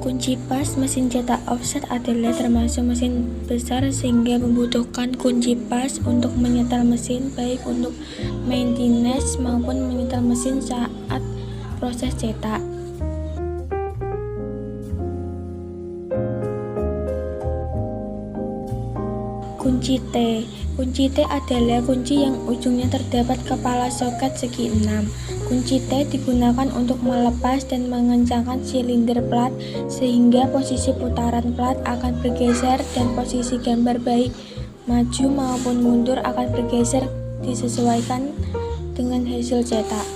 Kunci pas mesin cetak offset adalah termasuk mesin besar sehingga membutuhkan kunci pas untuk menyetel mesin, baik untuk maintenance maupun menyetel mesin saat proses cetak. Kunci T. Kunci T adalah kunci yang ujungnya terdapat kepala soket segi 6. Kunci T digunakan untuk melepas dan mengencangkan silinder plat sehingga posisi putaran plat akan bergeser dan posisi gambar baik maju maupun mundur akan bergeser disesuaikan dengan hasil cetak.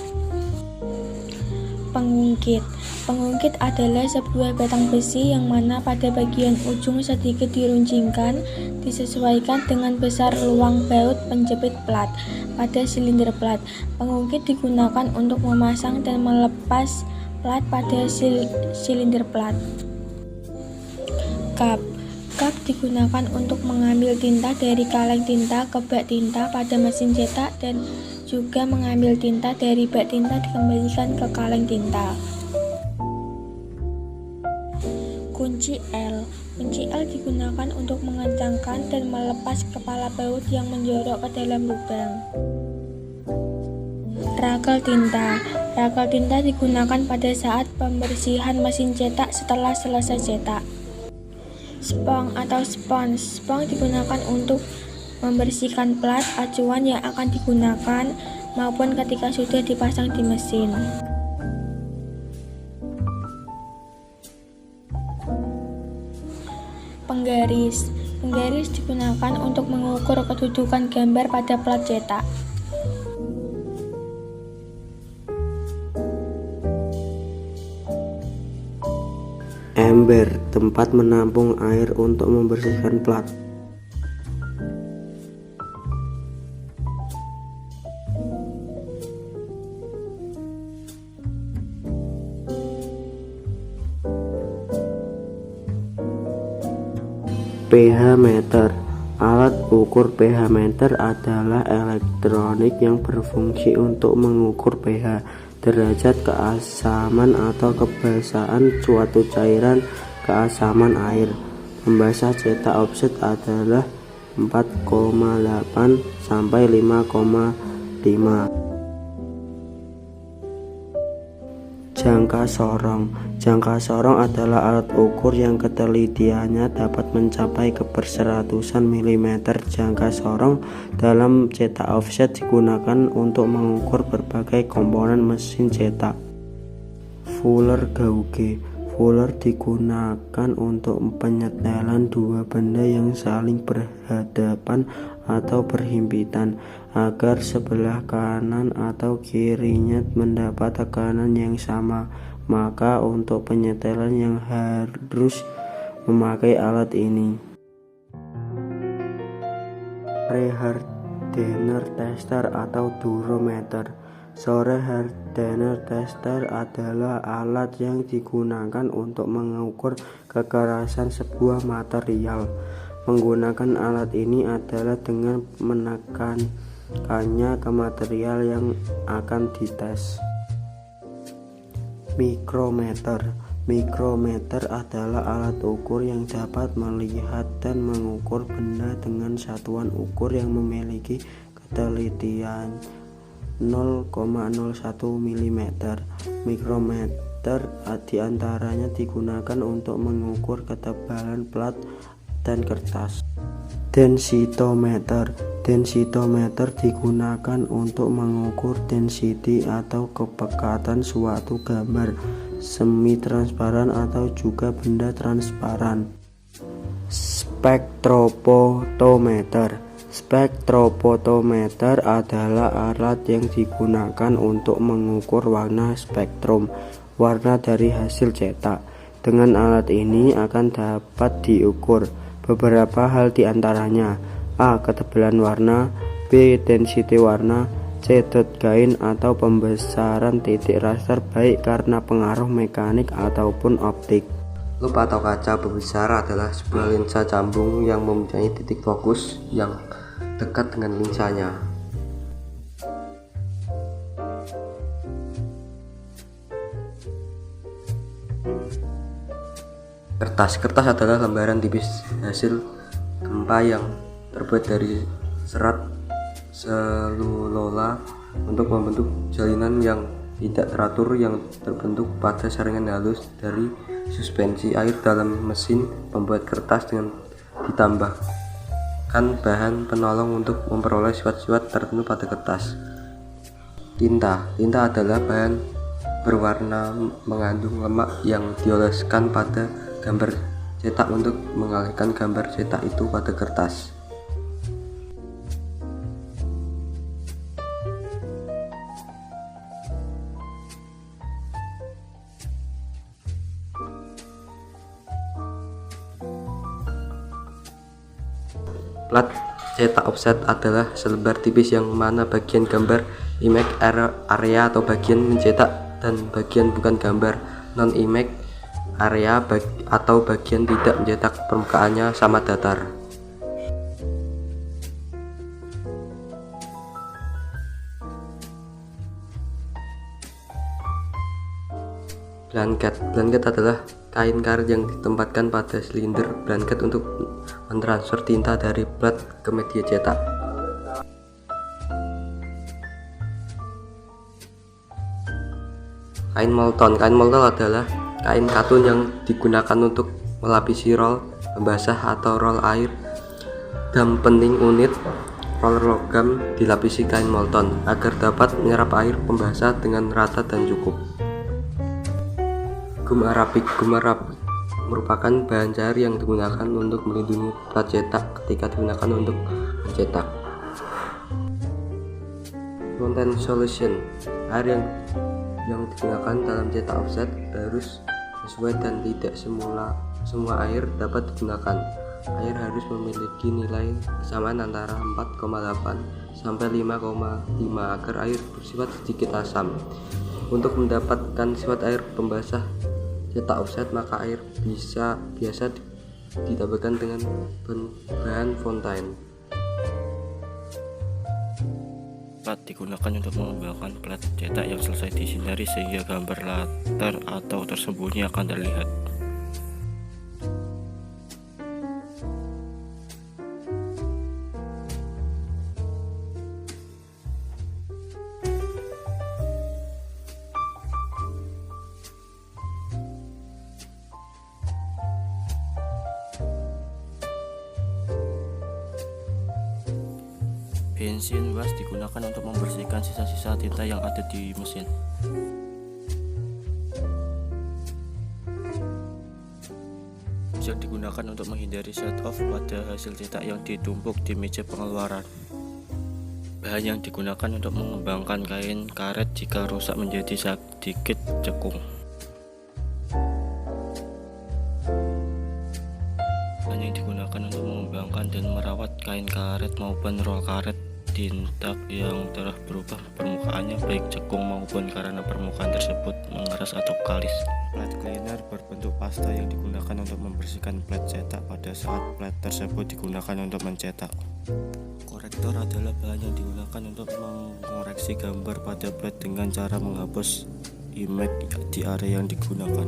Pengungkit. Pengungkit adalah sebuah batang besi yang mana pada bagian ujung sedikit diruncingkan disesuaikan dengan besar luang baut penjepit plat pada silinder plat. Pengungkit digunakan untuk memasang dan melepas plat pada silinder plat. Kap. Kap digunakan untuk mengambil tinta dari kaleng tinta ke bak tinta pada mesin cetak dan juga mengambil tinta dari bak tinta dikembalikan ke kaleng tinta. Kunci L. Kunci L digunakan untuk mengencangkan dan melepas kepala baut yang menjorok ke dalam lubang. Rakel tinta. Rakel tinta digunakan pada saat pembersihan mesin cetak setelah selesai cetak. Spong atau spons. Spong digunakan untuk membersihkan plat acuan yang akan digunakan maupun ketika sudah dipasang di mesin. Penggaris. Penggaris digunakan untuk mengukur kedudukan gambar pada plat cetak. Ember, tempat menampung air untuk membersihkan plat. pH meter. Alat ukur pH meter adalah elektronik yang berfungsi untuk mengukur pH, derajat keasaman atau kebasahan suatu cairan, keasaman air. Pembasah cetak offset adalah 4,8 sampai 5,5. Jangka sorong. Jangka sorong adalah alat ukur yang ketelitiannya dapat mencapai keberseratusan milimeter. Jangka sorong dalam cetak offset digunakan untuk mengukur berbagai komponen mesin cetak. Fuller gauge. Fuller digunakan untuk penyetelan dua benda yang saling berhadapan atau berhimpitan agar sebelah kanan atau kirinya mendapat tekanan yang sama. Maka untuk penyetelan yang harus memakai alat ini. Rehardner tester atau durometer. Rehardner tester adalah alat yang digunakan untuk mengukur kekerasan sebuah material. Menggunakan alat ini adalah dengan menekankannya ke material yang akan dites. Mikrometer. Mikrometer adalah alat ukur yang dapat melihat dan mengukur benda dengan satuan ukur yang memiliki ketelitian 0,01 mm. Mikrometer diantaranya digunakan untuk mengukur ketebalan plat dan kertas. Densitometer. Densitometer digunakan untuk mengukur density atau kepekatan suatu gambar semi transparan atau juga benda transparan. Spektrofotometer. Spektrofotometer adalah alat yang digunakan untuk mengukur warna spektrum warna dari hasil cetak. Dengan alat ini akan dapat diukur beberapa hal diantaranya: A. Ketebalan warna, B. density warna, C. dot gain atau pembesaran titik raster baik karena pengaruh mekanik ataupun optik. Lup atau kaca pembesar adalah sebuah lensa cambung yang mempunyai titik fokus yang dekat dengan lensanya. Kertas adalah lembaran tipis hasil gempa yang terbuat dari serat selulola untuk membentuk jalinan yang tidak teratur yang terbentuk pada saringan halus dari suspensi air dalam mesin pembuat kertas dengan ditambahkan bahan penolong untuk memperoleh sifat-sifat tertentu pada kertas. Tinta adalah bahan berwarna mengandung lemak yang dioleskan pada gambar cetak untuk mengalihkan gambar cetak itu pada kertas. Plat cetak offset adalah selebar tipis yang mana bagian gambar image area atau bagian mencetak dan bagian bukan gambar non image area atau bagian tidak mencetak permukaannya sama datar. Blanket adalah kain karet yang ditempatkan pada silinder blanket untuk mentransfer tinta dari plat ke media cetak. Kain molton adalah kain katun yang digunakan untuk melapisi roll pembasah atau roll air dampening unit. Roller logam dilapisi kain molton agar dapat menyerap air pembasah dengan rata dan cukup. Gum arabik merupakan bahan cair yang digunakan untuk melindungi plat cetak ketika digunakan untuk mencetak. Fountain solution, air yang digunakan dalam cetak offset harus sesuai dan tidak semua air dapat digunakan. Air harus memiliki nilai kesamaan antara 4,8 sampai 5,5 agar air bersifat sedikit asam. Untuk mendapatkan sifat air pembasah cetak offset, maka air biasa ditambahkan dengan bahan fontaine. Plat digunakan untuk mengembangkan plat cetak yang selesai disinari sehingga gambar latar atau tersembunyi akan terlihat. Bensin wash digunakan untuk membersihkan sisa-sisa tinta yang ada di mesin. Yang digunakan untuk menghindari set off pada hasil cetak yang ditumpuk di meja pengeluaran. Bahan yang digunakan untuk mengembangkan kain karet jika rusak menjadi sedikit cekung. Bahan yang digunakan untuk mengembangkan dan merawat kain karet maupun roll karet tinta yang telah berubah permukaannya baik cekung maupun karena permukaan tersebut mengeras atau kalis. Plat cleaner berbentuk pasta yang digunakan untuk membersihkan plat cetak pada saat plat tersebut digunakan untuk mencetak. Korektor adalah bahan yang digunakan untuk mengoreksi gambar pada plat dengan cara menghapus image di area yang digunakan.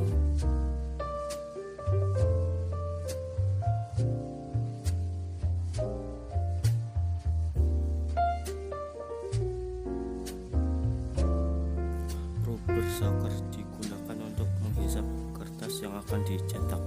Rubber sucker digunakan untuk menghisap kertas yang akan dicetak.